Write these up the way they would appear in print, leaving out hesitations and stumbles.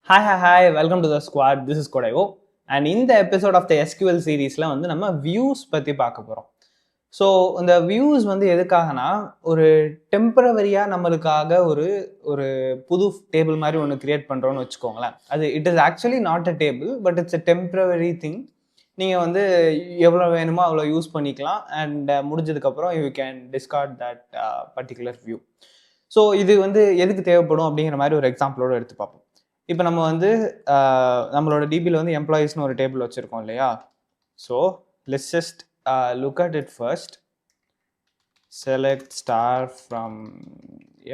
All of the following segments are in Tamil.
Hi, welcome to the squad. This is Kodayo. And in the episode of the SQL series வந்து நம்ம வியூஸ் பற்றி பார்க்க போகிறோம். ஸோ இந்த வியூஸ் வந்து எதுக்காகனா ஒரு டெம்பரவரியாக நம்மளுக்காக ஒரு ஒரு புது டேபிள் மாதிரி ஒன்று கிரியேட் பண்ணுறோன்னு வச்சுக்கோங்களேன். அது it is actually not a table, but it's a temporary thing. நீங்கள் வந்து எவ்வளோ வேணுமோ அவ்வளோ யூஸ் பண்ணிக்கலாம் அண்ட் முடிஞ்சதுக்கப்புறம் you can discard that particular view. So இது வந்து எதுக்கு தேவைப்படும் அப்படிங்கிற மாதிரி ஒரு எக்ஸாம்பிளோடு எடுத்து பார்ப்போம். இப்போ நம்ம வந்து நம்மளோட டிபியில் வந்து எம்ப்ளாயீஸ்னு ஒரு டேபிள் வச்சுருக்கோம் இல்லையா? So let's just look at it first. Select star from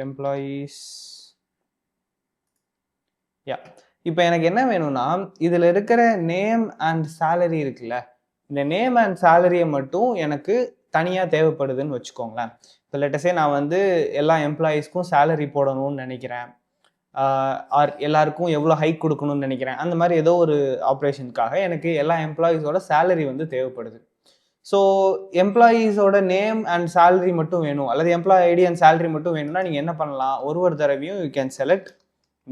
employees. இப்போ எனக்கு என்ன வேணும்னா இதில் இருக்கிற நேம் அண்ட் சேலரி இருக்குல்ல, இந்த நேம் அண்ட் சேலரியை மட்டும் எனக்கு தனியாக தேவைப்படுதுன்னு வச்சுக்கோங்களேன். இப்போ லெட்டஸே நான் வந்து எல்லா எம்ப்ளாயீஸ்க்கும் சேலரி போடணும்னு நினைக்கிறேன், ஆர் எல்லாருக்கும் எவ்வளோ ஹைக் கொடுக்கணும்னு நினைக்கிறேன். அந்த மாதிரி ஏதோ ஒரு ஆப்ரேஷனுக்காக எனக்கு எல்லா எம்ப்ளாயீஸோட சேலரி வந்து தேவைப்படுது. ஸோ எம்ப்ளாயீஸோட நேம் அண்ட் சேலரி மட்டும் வேணும், அல்லது எம்ப்ளாயி ஐடி அண்ட் சேலரி மட்டும் வேணும்னா நீங்கள் என்ன பண்ணலாம், ஒரு தடவையும் you can select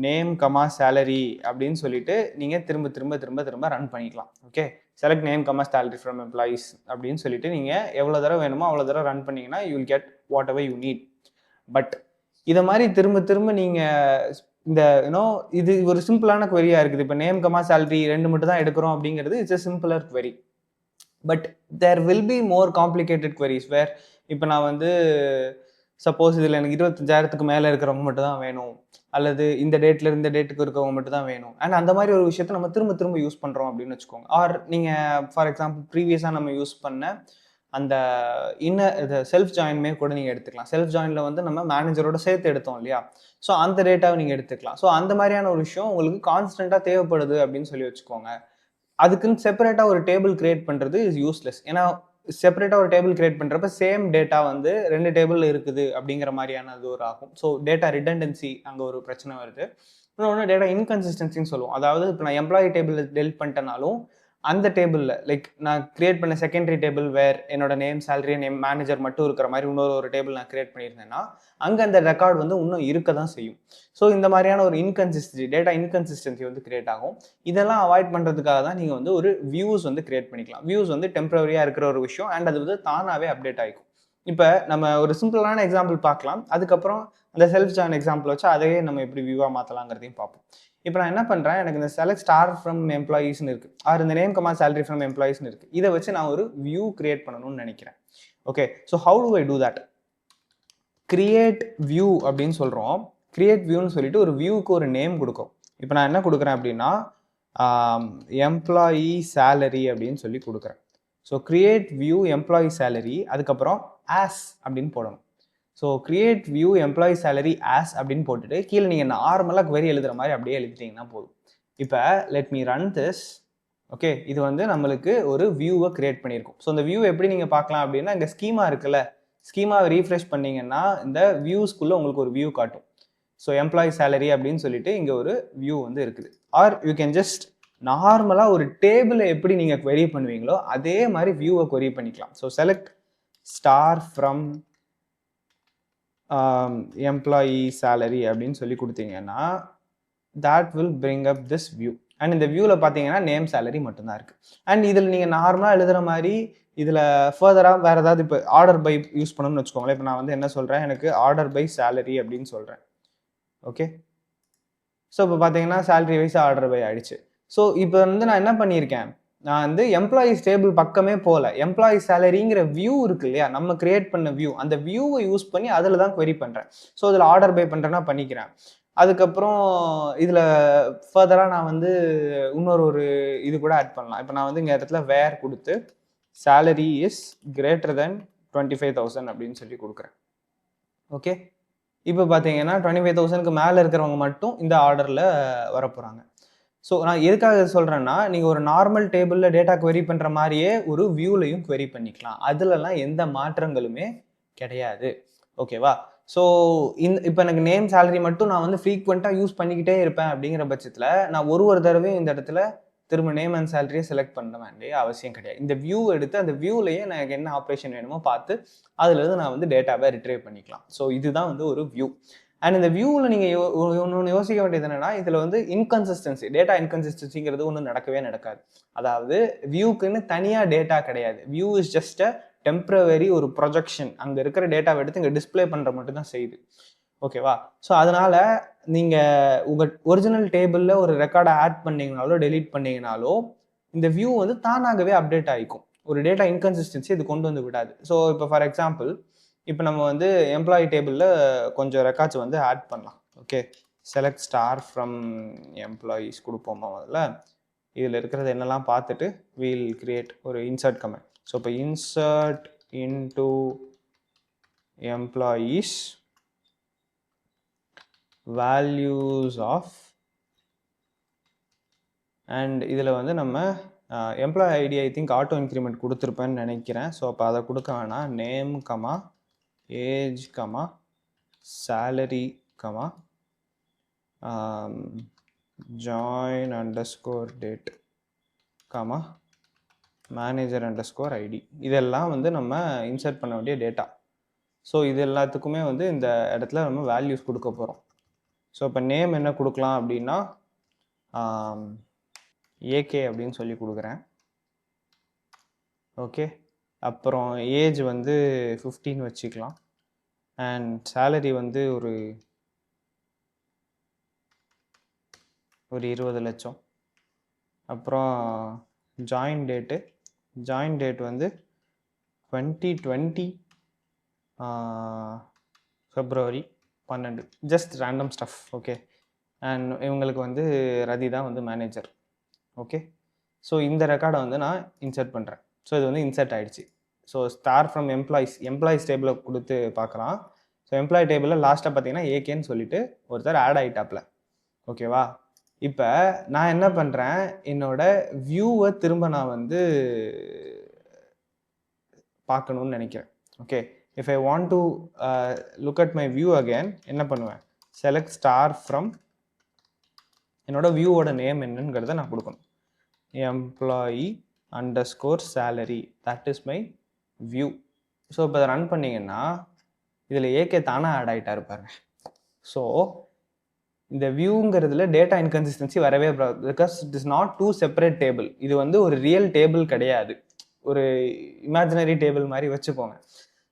name comma salary அப்படின்னு சொல்லிட்டு நீங்கள் திரும்ப ரன் பண்ணிக்கலாம். Okay, select name comma salary from employees அப்படின்னு சொல்லிட்டு நீங்கள் எவ்வளோ தடவை வேணுமோ அவ்வளோ தடவை ரன் பண்ணிங்கன்னா you will get what ever you need. But இதை மாதிரி திரும்ப நீங்கள் இந்த இது ஒரு சிம்பிளான குவரியாக இருக்குது. இப்போ நேம் கமா சேலரி ரெண்டு மட்டும் தான் எடுக்கிறோம் அப்படிங்கிறது it's a simpler query. But there will be more complicated queries where இப்போ நான் வந்து சப்போஸ் இதில் எனக்கு 25,000க்கு மேலே இருக்கிறவங்க மட்டும் தான் வேணும், அல்லது இந்த டேட்டில் இந்த டேட்டுக்கு இருக்கவங்க மட்டும் தான் வேணும், அண்ட் அந்த மாதிரி ஒரு விஷயத்தை நம்ம திரும்ப யூஸ் பண்ணுறோம் அப்படின்னு வச்சுக்கோங்க. ஆர் நீங்கள் ஃபார் எக்ஸாம்பிள் ப்ரீவியஸாக நம்ம யூஸ் பண்ண அந்த இது செல்ஃப் ஜாயின்மே கூட நீங்கள் எடுத்துக்கலாம். செல்ஃப் ஜாயினில் வந்து நம்ம மேனேஜரோட சேர்த்து எடுத்தோம் இல்லையா? ஸோ அந்த டேட்டாவை நீங்கள் எடுத்துக்கலாம். ஸோ அந்த மாதிரியான ஒரு விஷயம் உங்களுக்கு கான்ஸ்டண்ட்டாக தேவைப்படுது அப்படின்னு சொல்லி வச்சுக்கோங்க. அதுக்குன்னு செப்பரேட்டாக ஒரு டேபிள் கிரியேட் பண்ணுறது இஸ் யூஸ்லெஸ். ஏன்னா செப்பரேட்டாக ஒரு டேபிள் கிரியேட் பண்ணுறப்ப சேம் டேட்டா வந்து 2 டேபிள் இருக்குது அப்படிங்கிற மாதிரியானது ஒரு ஆகும். ஸோ டேட்டா ரிடண்டன்சி அங்கே ஒரு பிரச்சனை வருது. இன்னொன்று டேட்டா இன்கன்சிஸ்டன்சின்னு சொல்லுவோம். அதாவது இப்போ நான் எம்ப்ளாயி டேபிள் டெலிட் பண்ணிட்டேனாலும் அந்த டேபிளில் லைக் நான் கிரியேட் பண்ண செகண்டரி டேபிள் வேர் என்னோட நேம் சேலரி நேம் மேனேஜர் மட்டும் இருக்கிற மாதிரி இன்னொரு டேபிள் நான் கிரியேட் பண்ணியிருந்தேன்னா அங்கே அந்த ரெக்கார்டு வந்து இன்னும் இருக்க தான் செய்யும். ஸோ இந்த மாதிரியான ஒரு டேட்டா இன்கன்சிஸ்டன்சி வந்து கிரியேட் ஆகும். இதெல்லாம் அவாய்ட் பண்ணுறதுக்காக தான் நீங்கள் வந்து ஒரு வியூஸ் வந்து கிரியேட் பண்ணிக்கலாம். வியூஸ் வந்து டெம்பரரியாக இருக்கிற ஒரு விஷயம் அண்ட் அது வந்து தானாகவே அப்டேட் ஆகிக்கும். இப்போ நம்ம ஒரு சிம்பிளான எக்ஸாம்பிள் பார்க்கலாம், அதுக்கப்புறம் அந்த செல்ஃப் ஜாயின் எக்ஸாம்பிள் வச்சு அதையே நம்ம எப்படி வியூவாக மாற்றலாங்கிறதையும் பார்ப்போம். இப்போ நான் என்ன பண்ணுறேன், எனக்கு இந்த செலக்ட் ஸ்டார் ஃப்ரம் எம்ப்ளாயீஸ்னு இருக்குது, ஆர் இந்த நேம் கமா சேலரி ஃப்ரம் எம்ப்ளாயீஸ்னு இருக்குது. இதை வச்சு நான் ஒரு வியூ கிரியேட் பண்ணணும்னு நினைக்கிறேன். Okay, so how to I do that? Create view அப்படின்னு சொல்கிறோம். கிரியேட் வியூன்னு சொல்லிட்டு ஒரு வியூக்கு ஒரு நேம் கொடுக்கும். இப்போ நான் என்ன கொடுக்குறேன் அப்படின்னா எம்ப்ளாயி சேலரி அப்படின்னு சொல்லி கொடுக்குறேன். So create view employee salary, அதுக்கப்புறம் ஆஸ் அப்படின்னு போடணும். So create view employee salary as அப்படின்னு போட்டுட்டு கீழே நீங்கள் நார்மலாக குவரி எழுதுகிற மாதிரி அப்படியே எழுதிட்டிங்கன்னா போதும். இப்போ let me run this. Okay, இது வந்து நம்மளுக்கு ஒரு வியூவை கிரியேட் பண்ணியிருக்கும். ஸோ இந்த வியூ எப்படி நீங்கள் பார்க்கலாம் அப்படின்னா, இங்கே ஸ்கீமா இருக்குல்ல, ஸ்கீமாவை ரீஃப்ரெஷ் பண்ணிங்கன்னா இந்த வியூஸ்குள்ளே உங்களுக்கு ஒரு வியூ காட்டும். ஸோ எம்ப்ளாயி சேலரி அப்படின்னு சொல்லிட்டு இங்கே ஒரு வியூ வந்து இருக்குது. ஆர் யூ கேன் ஜஸ்ட் நார்மலாக ஒரு டேபிளை எப்படி நீங்கள் query பண்ணுவீங்களோ அதே மாதிரி வியூவை query பண்ணிக்கலாம். So select star from employee salary அப்படின்னு சொல்லி கொடுத்தீங்கன்னா that will bring up this view. And இந்த வியூவில் பார்த்தீங்கன்னா நேம் சேலரி மட்டும்தான் இருக்குது. அண்ட் இதில் நீங்கள் நார்மலாக எழுதுகிற மாதிரி இதில் ஃபர்தராக வேறு ஏதாவது இப்போ ஆர்டர் பை யூஸ் பண்ணணும்னு வச்சுக்கோங்களேன். இப்போ நான் வந்து என்ன சொல்கிறேன், எனக்கு ஆர்டர் பை சேலரி அப்படின்னு சொல்கிறேன். ஓகே, ஸோ இப்போ பார்த்தீங்கன்னா சேலரி வைஸ் ஆர்டர் பை ஆகிடுச்சு. ஸோ இப்போ வந்து நான் என்ன பண்ணியிருக்கேன், நான் வந்து எம்ப்ளாயீஸ் டேபிள் பக்கமே போகல, எம்ப்ளாயி சேலரிங்கிற வியூ இருக்கு இல்லையா, நம்ம கிரியேட் பண்ண வியூ, அந்த வியூவை யூஸ் பண்ணி அதில் தான் query பண்ணுறேன். ஸோ இதில் ஆர்டர் பை பண்ணுறேன்னா பண்ணிக்கிறேன். அதுக்கப்புறம் இதில் ஃபர்தராக நான் வந்து இன்னொரு இது கூட ஆட் பண்ணலாம். இப்போ நான் வந்து இங்கே இடத்துல வேர் கொடுத்து சேலரி இஸ் கிரேட்டர் தென் 25,000 அப்படின்னு சொல்லி கொடுக்குறேன். ஓகே, இப்போ பார்த்தீங்கன்னா 25,000க்கு மேலே இருக்கிறவங்க மட்டும் இந்த ஆர்டரில் வரப்போகிறாங்க. ஸோ நான் எதுக்காக சொல்கிறேன்னா, நீங்கள் ஒரு நார்மல் டேபிளில் டேட்டா query பண்ணுற மாதிரியே ஒரு வியூலையும் query பண்ணிக்கலாம். அதுலலாம் எந்த மாற்றங்களுமே கிடையாது. ஓகேவா? ஸோ இப்போ எனக்கு நேம் சேலரி மட்டும் நான் வந்து ஃப்ரீக்வெண்ட்டாக யூஸ் பண்ணிக்கிட்டே இருப்பேன் அப்படிங்கிற பட்சத்தில் நான் ஒரு தடவையும் இந்த இடத்துல திரும்ப நேம் அண்ட் சேலரியை செலக்ட் பண்ண வேண்டிய அவசியம் கிடையாது. இந்த வியூ எடுத்து அந்த வியூலையே எனக்கு என்ன ஆப்ரேஷன் வேணுமோ பார்த்து அதுலேருந்து நான் வந்து டேட்டாவை ரிட்ரைவ் பண்ணிக்கலாம். ஸோ இதுதான் வந்து ஒரு வியூ. அண்ட் இந்த வியூவில் நீங்கள் ஒன்று யோசிக்க வேண்டியது என்னன்னா, இதில் வந்து இன்கன்சிஸ்டன்சி, டேட்டா இன்கன்சிஸ்டன்சிங்கிறது ஒன்றும் நடக்கவே நடக்காது. அதாவது வியூக்குன்னு தனியாக டேட்டா கிடையாது. View is just a temporary ஒரு ப்ரொஜெக்ஷன். அங்கே இருக்கிற டேட்டாவை எடுத்து இங்கே டிஸ்பிளே பண்ணுற மட்டும் தான் செய்யுது. ஓகேவா? ஸோ அதனால நீங்கள் உங்கள் ஒரிஜினல் டேபிளில் ஒரு ரெக்கார்டை ஆட் பண்ணீங்கனாலோ டெலீட் பண்ணீங்கனாலோ இந்த வியூ வந்து தானாகவே அப்டேட் ஆகிக்கும். ஒரு டேட்டா இன்கன்சிஸ்டன்சி இது கொண்டு வந்து விடாது. ஸோ இப்போ ஃபார் எக்ஸாம்பிள், இப்போ நம்ம வந்து எம்ப்ளாயி டேபிளில் கொஞ்சம் ரெக்கார்ட்ஸ் வந்து ஆட் பண்ணலாம். Okay, select star from employees கொடுப்போமா முதல்ல. இதில் இருக்கிறது என்னெல்லாம் பார்த்துட்டு வீல் கிரியேட் ஒரு இன்சர்ட் கமெண்ட். ஸோ இப்போ insert into employees values of, and இதில் வந்து நம்ம employee ID I think auto increment கொடுத்துருப்பேன்னு நினைக்கிறேன். ஸோ அப்போ அதை கொடுக்க வேணாம். Name comma age comma salary comma join underscore date comma manager underscore id. இதெல்லாம் வந்து நம்ம இன்சர்ட் பண்ண வேண்டிய டேட்டா. ஸோ இது எல்லாத்துக்குமே வந்து இந்த இடத்துல நம்ம வேல்யூஸ் கொடுக்க போகிறோம். ஸோ இப்போ நேம் என்ன கொடுக்கலாம் அப்படின்னா ஏகே அப்படின்னு சொல்லி கொடுக்குறேன். ஓகே, அப்புறம் ஏஜ் வந்து 15 வச்சுக்கலாம். அண்ட் சேலரி வந்து ஒரு 20 லட்சம். அப்புறம் ஜாயின் டேட் வந்து 2020 February 12. Just random stuff. Okay, and இவங்களுக்கு வந்து ரதி தான் வந்து மேனேஜர். ஓகே, ஸோ இந்த ரெக்கார்டை வந்து நான் இன்சர்ட் பண்ணுறேன். ஸோ இது வந்து இன்சர்ட் ஆகிடுச்சு. ஸோ ஸ்டார் ஃப்ரம் எம்ப்ளாயிஸ் டேபிளில் கொடுத்து பார்க்கலாம். ஸோ எம்ப்ளாயி டேபிளில் லாஸ்ட்டாக பார்த்தீங்கன்னா ஏகேன்னு சொல்லிட்டு ஒருத்தர் ஆட் ஆகிட்டாப்ல. ஓகேவா? இப்போ நான் என்ன பண்ணுறேன், என்னோட வியூவை திரும்ப நான் வந்து பார்க்கணுன்னு நினைக்கிறேன். Okay, if I want to look at my view again என்ன பண்ணுவேன், செலக்ட் ஸ்டார் ஃப்ரம் என்னோட வியூவோட நேம் என்னங்கிறத நான் கொடுக்கணும். Employee underscore salary, that is my view. So இப்போ அதை ரன் பண்ணிங்கன்னா இதில் ஏகே தானே ஆட் ஆகிட்டாரு பாருங்க. ஸோ இந்த வியூங்கிறதுல டேட்டா இன்கன்சிஸ்டன்சி வரவே because it is not two separate table. இது வந்து ஒரு ரியல் டேபிள் கிடையாது, ஒரு இமேஜினரி டேபிள் மாதிரி வச்சுக்கோங்க.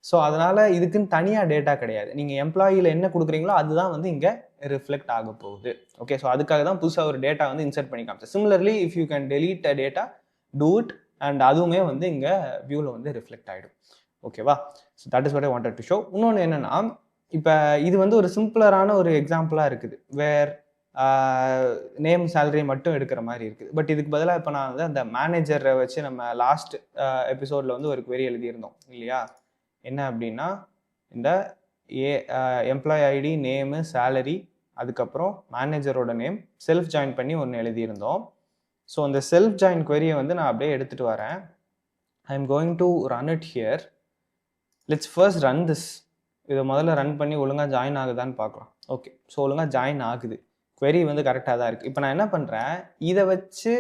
ஸோ அதனால் இதுக்குன்னு தனியாக டேட்டா கிடையாது. நீங்கள் எம்ப்ளாயியில் என்ன கொடுக்குறீங்களோ அதுதான் வந்து இங்கே ரிஃப்ளெக்ட் ஆக போகுது. ஓகே, ஸோ அதுக்காக தான் புதுசாக ஒரு டேட்டா வந்து இன்சர்ட் பண்ணி காமிச்சேன். Similarly if you can delete a data, do it, and அதுவுமே வந்து இங்கே வியூவில் வந்து ரிஃப்ளெக்ட் ஆகிடும். ஓகேவா? So that is what I wanted to show. இன்னொன்று என்னென்னா, இப்போ இது வந்து ஒரு சிம்பிளரான ஒரு எக்ஸாம்பிளாக இருக்குது, வேர் நேம் சேலரி மட்டும் எடுக்கிற மாதிரி இருக்குது. பட் இதுக்கு பதிலாக இப்போ நான் வந்து அந்த மேனேஜரை வச்சு நம்ம லாஸ்ட் எபிசோடில் வந்து ஒரு query எழுதியிருந்தோம் இல்லையா? என்ன அப்படின்னா, இந்த எம்ப்ளாயி ஐடி, நேமு, சேலரி, அதுக்கப்புறம் மேனேஜரோட நேம் செல்ஃப் ஜாயின் பண்ணி ஒன்று எழுதியிருந்தோம். ஸோ அந்த செல்ஃப் ஜாயின் queryயை வந்து நான் அப்படியே எடுத்துகிட்டு வரேன். I am going to run it here. Let's first run this. இதை முதல்ல ரன் பண்ணி ஒழுங்காக ஜாயின் ஆகுதான்னு பார்க்கலாம். ஓகே, ஸோ ஒழுங்காக ஜாயின் ஆகுது, query வந்து கரெக்டாக தான் இருக்குது. இப்போ நான் என்ன பண்ணுறேன், இதை வச்சு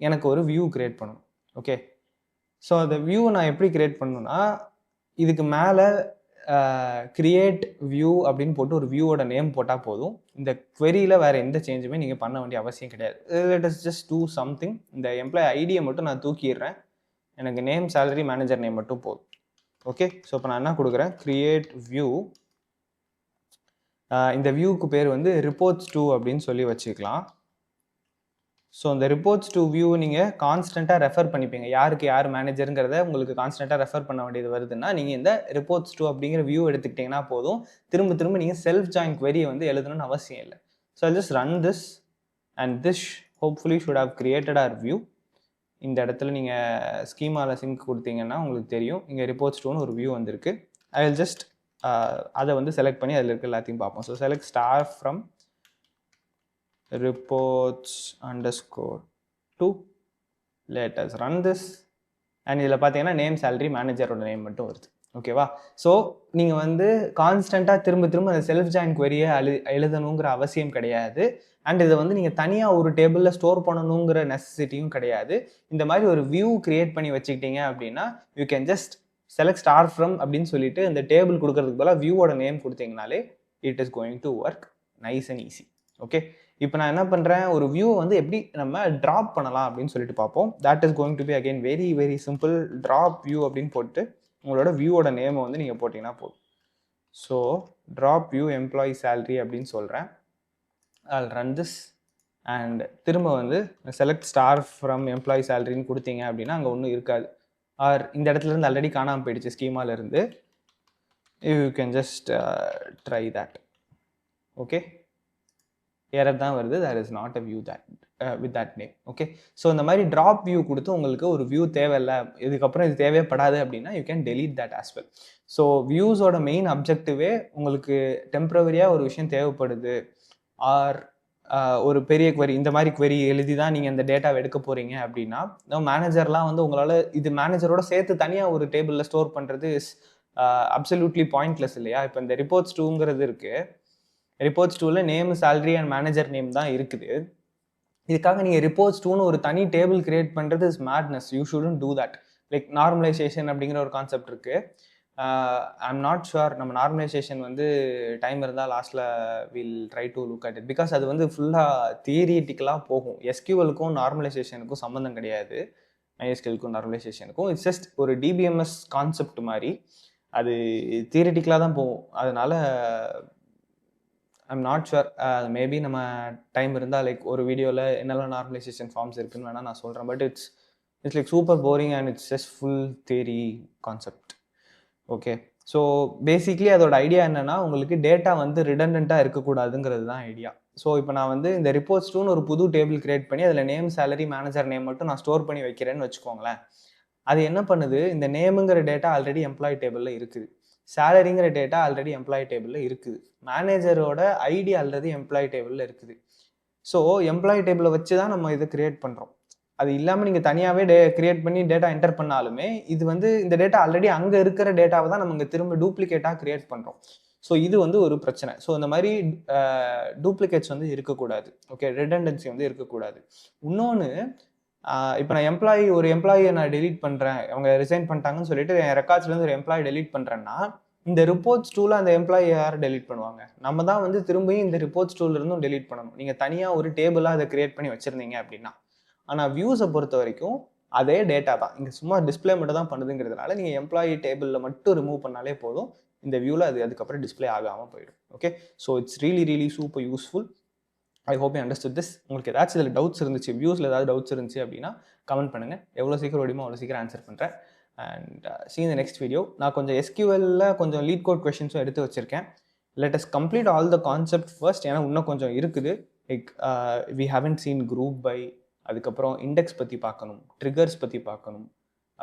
எனக்கு ஒரு வியூ க்ரியேட் பண்ணணும். ஓகே, ஸோ அந்த வியூவை நான் எப்படி க்ரியேட் பண்ணணும்னா, இதுக்கு மேலே கிரியேட் வியூ அப்படின்னு போட்டு ஒரு வியூவோட நேம் போட்டால் போதும். இந்த queryயில் வேறு எந்த சேஞ்சுமே நீங்கள் பண்ண வேண்டிய அவசியம் கிடையாது. Let us just do something. இந்த எம்ப்ளாயி ஐடியை மட்டும் நான் தூக்கிடுறேன், எனக்கு நேம், சேலரி, மேனேஜர் நேம் மட்டும் போதும். ஓகே, ஸோ இப்போ நான் என்ன கொடுக்குறேன், கிரியேட் வியூ. இந்த வியூக்கு பேர் வந்து ரிப்போர்ட்ஸ் 2 அப்படின்னு சொல்லி வச்சுக்கலாம். ஸோ இந்த ரிப்போர்ட்ஸ் 2 வியூ நீங்கள் கான்ஸ்டண்ட்டாக ரெஃபர் பண்ணிப்பீங்க. யாருக்கு யார் மேனேஜருங்கிறத உங்களுக்கு கான்ஸ்டண்ட்டாக ரெஃபர் பண்ண வேண்டியது வருதுன்னா, நீங்கள் இந்த ரிப்போர்ட்ஸ் 2 அப்படிங்கிற வியூ எடுத்துக்கிட்டிங்கன்னா போதும். திரும்ப திரும்ப நீங்கள் செல்ஃப் ஜாயின் query வந்து எழுதணும்னு அவசியம் இல்லை. So I just run this and this hopefully should have created our view. இந்த இடத்துல நீங்கள் ஸ்கீமாவில் சிங்க் கொடுத்தீங்கன்னா உங்களுக்கு தெரியும், இங்கே ரிப்போர்ட்ஸ் 2ன்னு ஒரு வியூ வந்திருக்கு. ஐ வில் ஜஸ்ட் அதை வந்து செலக்ட் பண்ணி அதில் இருக்க எல்லாத்தையும் பார்ப்போம். So select star from reports underscore 2. let us run this. And இதில் பார்த்தீங்கன்னா நேம், சேலரி, மேனேஜரோட நேம் மட்டும் வருது. ஓகேவா? ஸோ நீங்கள் வந்து கான்ஸ்டண்ட்டாக திரும்ப திரும்ப அந்த செல்ஃப் ஜாயின் queryயை எழுதணுங்கிற அவசியம் கிடையாது. அண்ட் இதை வந்து நீங்கள் தனியாக ஒரு டேபிளில் ஸ்டோர் பண்ணணுங்கிற நெசசிட்டியும் கிடையாது. இந்த மாதிரி ஒரு வியூ கிரியேட் பண்ணி வச்சுக்கிட்டீங்க அப்படின்னா, you can just select star from அப்படின்னு சொல்லிட்டு இந்த டேபிள் கொடுக்கறதுக்கு பதிலாக வியூவோட நேம் கொடுத்தீங்கனாலே it is going to work nice and easy. Okay, இப்போ நான் என்ன பண்ணுறேன், ஒரு வியூவை வந்து எப்படி நம்ம ட்ராப் பண்ணலாம் அப்படின்னு சொல்லிட்டு பார்ப்போம். That is going to be again very very simple. Drop view அப்படின்னு போட்டு உங்களோட வியூவோட நேமை வந்து நீங்கள் போட்டிங்கன்னா போதும். So drop view employee salary அப்படின்னு சொல்கிறேன். I'll run this and திரும்ப வந்து செலக்ட் ஸ்டார் ஃப்ரம் எம்ப்ளாயி சேலரின்னு கொடுத்தீங்க அப்படின்னா அங்கே ஒன்றும் இருக்காது. ஆர் இந்த இடத்துல இருந்து ஆல்ரெடி காணாமல் போயிடுச்சு ஸ்கீமாலேருந்து. You can just try that. Okay, error தான் வருது, there is not a view that with that name. Okay, so இந்த மாதிரி ட்ராப் வியூ கொடுத்து உங்களுக்கு ஒரு வியூ தேவையில்லை, இதுக்கப்புறம் இது தேவைப்படாது அப்படின்னா you can delete that as well. So வியூஸோட மெயின் அப்ஜெக்டிவே உங்களுக்கு டெம்பரவரியாக ஒரு விஷயம் தேவைப்படுது, ஆர் ஒரு பெரிய query, இந்த மாதிரி query எழுதி தான் நீங்கள் இந்த டேட்டாவை எடுக்க போகிறீங்க அப்படின்னா மேனேஜர்லாம் வந்து உங்களால் இது மேனேஜரோட சேர்த்து தனியாக ஒரு டேபிளில் ஸ்டோர் பண்ணுறது இஸ் அப்சல்யூட்லி பாயிண்ட்லெஸ் இல்லையா? இப்போ இந்த ரிப்போர்ட்ஸ் டூங்கிறது இருக்குது. ரிப்போர்ட்ஸ் டூவில் name, salary and manager name தான் இருக்குது. இதுக்காக நீங்கள் ரிப்போர்ட்ஸ் டூன்னு ஒரு தனி டேபிள் கிரியேட் பண்ணுறது is madness. You shouldn't do that. Like normalization அப்படிங்கிற ஒரு கான்செப்ட் இருக்குது. ஐம் நாட் ஷுர், நம்ம நார்மலைசேஷன் வந்து டைம் இருந்தால் லாஸ்ட்டில் will try to look at it. Because அது வந்து ஃபுல்லாக தியரிட்டிக்கலாக போகும். எஸ்கியூஎலுக்கும் நார்மலைசேஷனுக்கும் சம்மந்தம் கிடையாது, MySQLக்கும் நார்மலைசேஷனுக்கும். இட்ஸ் ஜஸ்ட் ஒரு டிபிஎம்எஸ் கான்செப்ட் மாதிரி, அது தியரிட்டிக்கலாக தான் போகும். அதனால் ஐம் நாட் ஷுர். மேபி நம்ம டைம் இருந்தால் லைக் ஒரு வீடியோவில் என்னெல்லாம் நார்மலைசேஷன் ஃபார்ம்ஸ் இருக்குன்னு வேணால் நான் சொல்கிறேன். But it's like super boring and it's just full theory concept. Okay, so basically அதோட ஐடியா என்னென்னா, உங்களுக்கு டேட்டா வந்து ரிடண்டண்ட்டாக இருக்கக்கூடாதுங்கிறது தான் ஐடியா. ஸோ இப்போ நான் வந்து இந்த ரிப்போர்ட்ஸ் டூன்னு ஒரு புது டேபிள் கிரியேட் பண்ணி அதில் நேம், சேலரி, மேனேஜர் நேம் மட்டும் நான் ஸ்டோர் பண்ணி வைக்கிறேன்னு வச்சுக்கோங்களேன். அது என்ன பண்ணுது, இந்த நேமுங்கிற டேட்டா ஆல்ரெடி எம்ப்ளாயி டேபிளில் இருக்குது, சேலரிங்கிற டேட்டா ஆல்ரெடி எம்ப்ளாயி டேபிளில் இருக்குது, மேனேஜரோட ஐடி ஆல்ரெடி எம்ப்ளாயி டேபிளில் இருக்குது. ஸோ எம்ப்ளாயி டேபிளை வச்சு தான் நம்ம இதை கிரியேட் பண்ணுறோம். அது இல்லாமல் நீங்கள் தனியாகவே கிரியேட் பண்ணி டேட்டா என்டர் பண்ணாலுமே இது வந்து இந்த டேட்டா ஆல்ரெடி அங்கே இருக்கிற டேட்டாவை தான் நம்ம இங்கே திரும்ப டூப்ளிகேட்டாக கிரியேட் பண்ணுறோம். ஸோ இது வந்து ஒரு பிரச்சனை. ஸோ இந்த மாதிரி டூப்ளிகேட்ஸ் வந்து இருக்கக்கூடாது. ஓகே, ரிடண்டன்சி வந்து இருக்கக்கூடாது. இன்னொன்று, இப்போ நான் ஒரு எம்ப்ளாயியை நான் டெலீட் பண்ணுறேன், அவங்க ரிசைன் பண்ணிட்டாங்கன்னு சொல்லிட்டு என் ரெக்கார்ட்ஸ்லேருந்து ஒரு எம்ப்ளாயி டெலீட் பண்ணுறேன்னா, இந்த ரிப்போர்ட்ஸ் டூவில் அந்த எம்ப்ளாயி யார் டெலீட் பண்ணுவாங்க? நம்ம தான் வந்து திரும்பியும் இந்த ரிப்போர்ட்ஸ் டூலேருந்தும் டெலீட் பண்ணணும். நீங்கள் தனியாக ஒரு டேபிளாக அதை கிரியேட் பண்ணி வச்சுருந்தீங்க அப்படின்னா. ஆனால் வியூஸை பொறுத்த வரைக்கும் அதே டேட்டா தான் இங்கே சும்மா டிஸ்பிளே மட்டும் தான் பண்ணுதுங்கிறதுனால நீங்கள் எம்ப்ளாயி டேபிளில் மட்டும் ரிமூவ் பண்ணாலே போதும், இந்த வியூவில் அதுக்கப்புறம் டிஸ்பிளே ஆகாமல் போயிடும். Okay, so it's really super useful. I hope you understood this. உங்களுக்கு ஏதாச்சும் இதில் டவுட்ஸ் இருந்துச்சு, வியூஸில் ஏதாவது டவுட்ஸ் இருந்துச்சு அப்படின்னா கமெண்ட் பண்ணுங்கள். எவ்வளோ சீக்கிரம் முடியுமோ அவ்வளோ சீக்கிரம் ஆன்சர் பண்ணுறேன். And see in the next video. நான் கொஞ்சம் SQLல கொஞ்சம் லீட் கோட் கொஷின்ஸும் எடுத்து வச்சுருக்கேன். let us complete all the concept first. ஏன்னா இன்னும் கொஞ்சம் இருக்குது. Like we haven't seen group by, அதுக்கப்புறம் இண்டெக்ஸ் பற்றி பார்க்கணும், ட்ரிகர்ஸ் பற்றி பார்க்கணும்,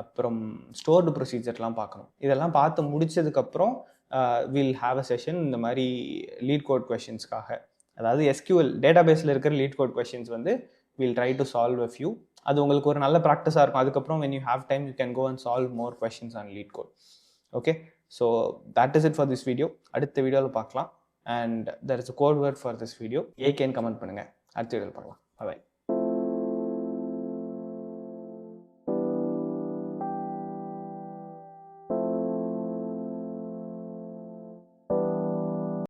அப்புறம் ஸ்டோர்டு ப்ரொசீஜர்லாம் பார்க்கணும். இதெல்லாம் பார்த்து முடிச்சதுக்கப்புறம் வில் ஹாவ் அ செஷன் இந்த மாதிரி லீட் கோட் கொஷின்ஸ்க்காக. அதாவது SQL டேட்டாபேஸில் இருக்கிற லீட் கோட் கொஷின்ஸ் வந்து will try to solve a few. அது உங்களுக்கு ஒரு நல்ல ப்ராக்டிஸாக இருக்கும். அதுக்கப்புறம் when you have time you can go and solve more questions on lead code. Okay, so that is it for this video. அடுத்த வீடியோவில் பார்க்கலாம். And there is a code word for this video. ஏகேன்னு கமெண்ட் பண்ணுங்கள். அடுத்த வீடியோவில் பார்க்கலாம். Bye bye.